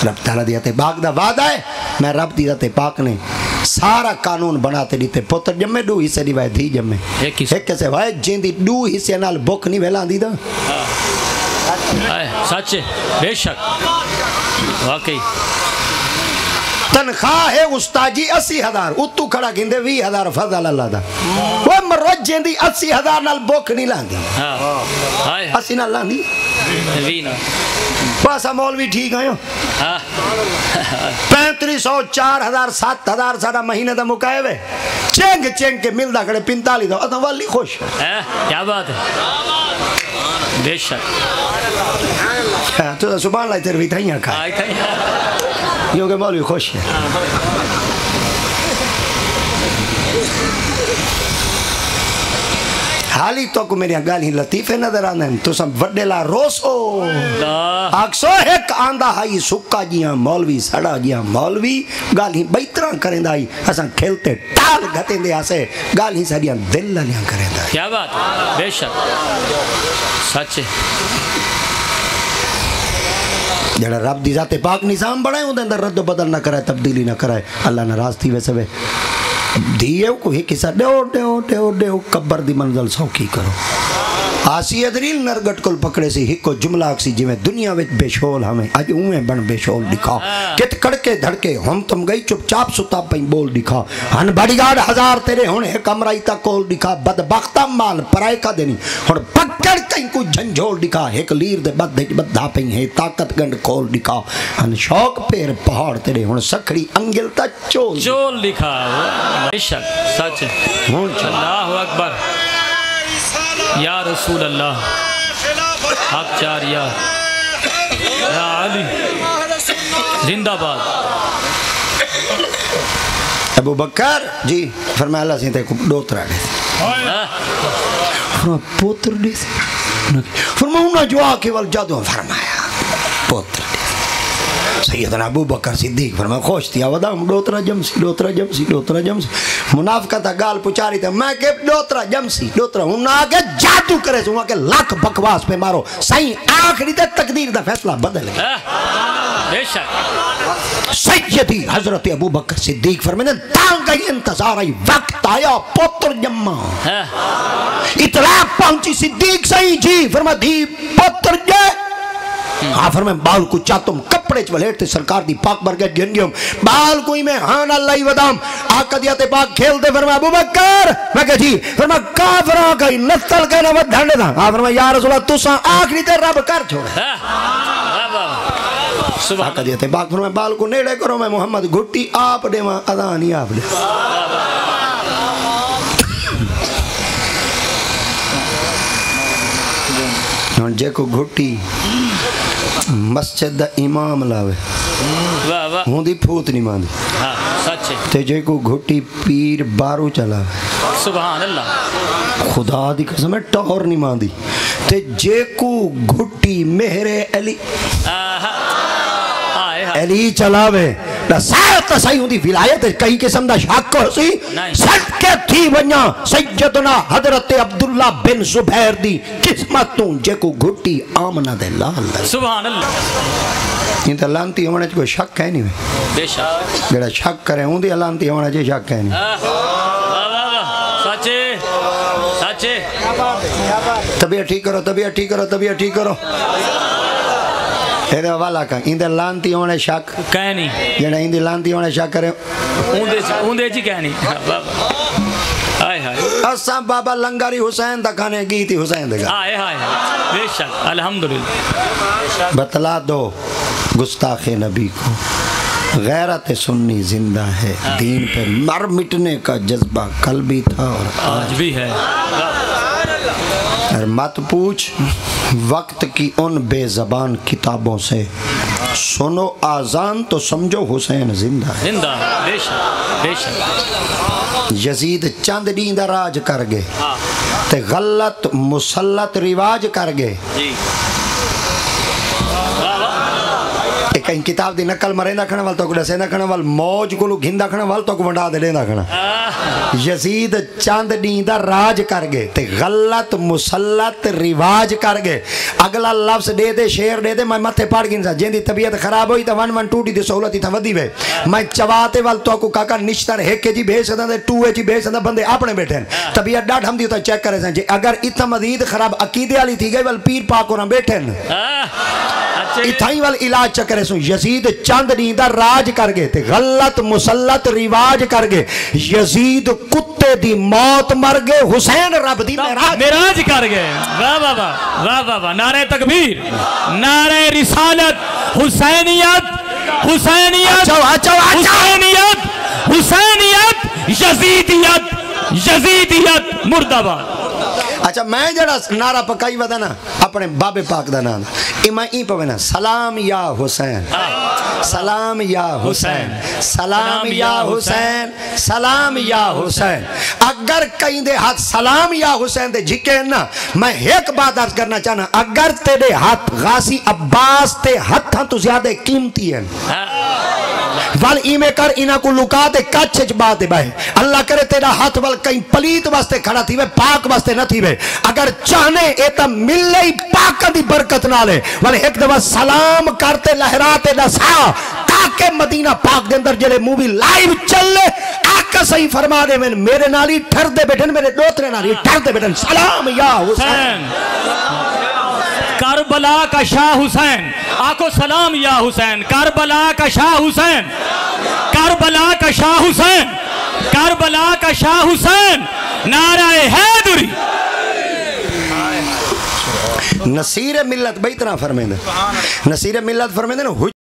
رب تعالیٰ دی تے پاک دا وعدہ ہے میں رب دی تے پاک نے سارا قانون بناتے دیتے پتر جمے دو حصے دی وائے دھی جمے ایک کسے وائے جن دی دو حصے نال بک نہیں ویلان دی دا سچے بے شک واقعی تنخواہ ہے استاجی 80,000 اتو کھڑا گھندے 20,000 فضل اللہ دا وہ مرد جن دی 80,000 نال بک نہیں لان دی 80 نال لان دی پاسا مولوی ٹھیک آئے 3500 4,000 7,000 سارا مہینے دا مکائے وے چینگ چینگ کے مل دا کھڑے 45 دا اتنا والی خوش کیا بات ہے بے شک تو سبحان اللہ تیرے بھی تھائیاں کھائے یوں کہ مولوی خوش ہے حالی تو کو میری گال ہی لطیفے نظر آنے ہیں تو سب وڈے لا روسو آکسو ایک آندہ ہائی سکا جیاں مولوی سڑا جیاں مولوی گال ہی بیتران کریں دائی اساں کھیلتے ٹال گھتیں دے آسے گال ہی سڑیاں دل لیاں کریں دائی کیا بات بے شک سچے جڑا رب دی ذات پاک نظام بڑھائے ہوں دے اندر رد و بدل نہ کرائے تبدیلی نہ کرائے اللہ ناراض تھی ویسے وے دیئے کو ہی کسا ڈیو قبر دی منزل سوکی کرو آسی ادریل نرگٹ کل پکڑے سی ہکو جملہ اکسی جی میں دنیا وچ بے شول ہمیں آج اوہیں بن بے شول دکھا کت کڑکے دھڑکے ہم تم گئی چپ چاپ ستا پہیں بول دکھا ہن بڑی گاڑ 1000 تیرے ہن ایک امرائی تا کول دکھا بدبختہ مال پرائے کا دینی ہن پکڑ کہیں کو جھنجھول دکھا ایک لیر دے بدھا پہیں ہے طاقت گنڈ کھول دکھا ہن شوق پیر پہاڑ تیرے ہن سکھڑی انگل تا چول دکھا بے شک سچ اللہ اکبر یا رسول اللہ حق چار یا علی زندہ باد ابو بکر جی فرمایا اللہ سے کو دوترا دے فرمایا پوتر دے فرمایا انہا جو آکے والجادو فرمایا پوتر دے سیدنا ابو بکر صدیق فرمایا خوش تھی آوادام دوترا جمسی منافقہ تا گال پچاری تھا میں کہ دوترا انہا آگے جادو کرے سو آگے لاکھ بکواس پہ مارو سائیں آخری تے تقدیر دا فیصلہ بدل گیا بے شک سیدی حضرت ابو بکر صدیق فرمایا تانگا ہی انتظار آئی وقت آیا پوتر جمع اطلاع پہنچی صدیق سائیں جی فرمایا دی پوتر جے ہاں فرمایا بال کو چاہتم کپڑے چولیٹتے سرکار دی پاک برگت گن گیوں بال کوئی میں ہاں اللہ ودام آقا دیاتے پاک کھیلتے فرمایا ابو بکر میں کہا جی فرمایا کافران کا نسل کا نوت دھنڈے تھا ہاں فرمایا یا رسول اللہ تُساں آخری تے رب کر چھوڑے آقا دیاتے پاک فرمایا بال کو نیڑے کرو میں محمد گھٹی آپ دے ماں ادانی آپ دے جے کو گھٹی مسجد دا امام لاوے ہوں دی پھوت نہیں ماندی تے جے کو گھٹی پیر بارو چلاوے سبحان اللہ خدا دی قسم ہے ٹور نہیں ماندی تے جے کو گھٹی مہر علی چلاوے سایت سائی ہوں دی ولایت کئی قسم دا شاک کو سی صدقے تھی ونیا سیدنا حضرت عبداللہ بن زبیر دی قسمتوں جے کو گھٹی آمنہ دے لال سبحان اللہ یہ تو لانتی ہونے کوئی شک ہے نہیں بے شک جڑا شک کرے ہوں دی لانتی ہونے جو شک ہے نہیں سچے سچے طبیعت ٹھیک کرو ایدے والا کہا اندے لانتی ہونے شک کہنی جڑا اندے لانتی ہونے شک کرے اندے جی کہنی آئے ہائے اساں بابا لنگاری حسین دا کھانے گئی تھی حسین دے گا آئے ہائے بے شک الحمدللہ بتلا دو گستاخ نبی کو غیرت سنی زندہ ہے دین پہ مر مٹنے کا جذبہ کل بھی تھا اور آج بھی ہے اور مت پوچھ وقت کی ان بے زبان کتابوں سے سنو آزان تو سمجھو حسین زندہ ہے زندہ بے شک بے شک یزید چند دین راج کر گئے تے غلط مسلط رواج کر گئے ایک کہیں کتاب دی نقل مریندا کھنا وال تو کو دسیندا کھنا وال موج کو گھندا کھنا وال تو کو ونڈا دے دیندا کھنا یزید چاند ڈیندا راج کر گئے تے غلط مسلط رواج کر گئے اگلا لفظ دے دے شعر دے دے میں متھے پڑ گنسا جیندی طبیعت خراب ہوئی تا 112 دی سہولت ہی تھا ودی وے میں چواتے وال تو کو کاکا نشتر ہے کہ جی بھیج سدا تے 2 جی بھیج سدا بندے اپنے بیٹھے طبیعت ڈاڈ ہم دی تو چیک کرے سن جی اگر اتنا مزید خراب عقیدے والی تھی گئی وال پیر پاک ہونا بیٹھے اتھائی وال علاج چکرے سن یزید چاند دیندا راج کر گئے تے غلط مسلط رواج کر گئے یزید کتے دی موت مر گئے حسین رب دی معراج کر گئے واہ واہ واہ واہ واہ واہ نعرہ تکبیر نعرہ رسالت حسینیت حسینیت حسینیت حسینیت یزیدیت یزیدیت مردباد اچھا میں جڑا نعرہ پکائی ودا نا اپنے بابے پاک دا نام میں این پوے نا سلام یا حسین سلام یا حسین سلام یا حسین سلام یا حسین اگر کہیں دے ہاتھ سلام یا حسین دے جھکے نا میں ایک بات عرض کرنا چاہنا اگر تیرے ہاتھ غازی عباس تے ہاتھاں تو زیادہ قیمتی ہیں وال ایمیں کر انہاں کو لکا دے کچھ بات بائے اللہ کرے تیرا ہاتھ وال کہیں پلیت واسطے کھڑا تھی وے پاک واسطے نہ تھی وے اگر چاہنے ایتا ملے ہی پاک دی برکت نہ لے وال ایک دفعہ سلام کرتے لہراتے نسا تاکہ مدینہ پاک دے اندر جلے مووی لائیو چل لے آقا صحیح فرما دے میں میرے نالی ٹھر دے بیٹھن میرے دوترے نالی ٹھر دے بیٹھن سلام یا حسین کربلا کا شاہ حسین آکو سلام یا حسین کربلا کا شاہ حسین کربلا کا شاہ حسین کربلا کا شاہ حسین نعرہ حیدری نصیر ملت بیتنا فرمیندے نصیر ملت فرمیندے نا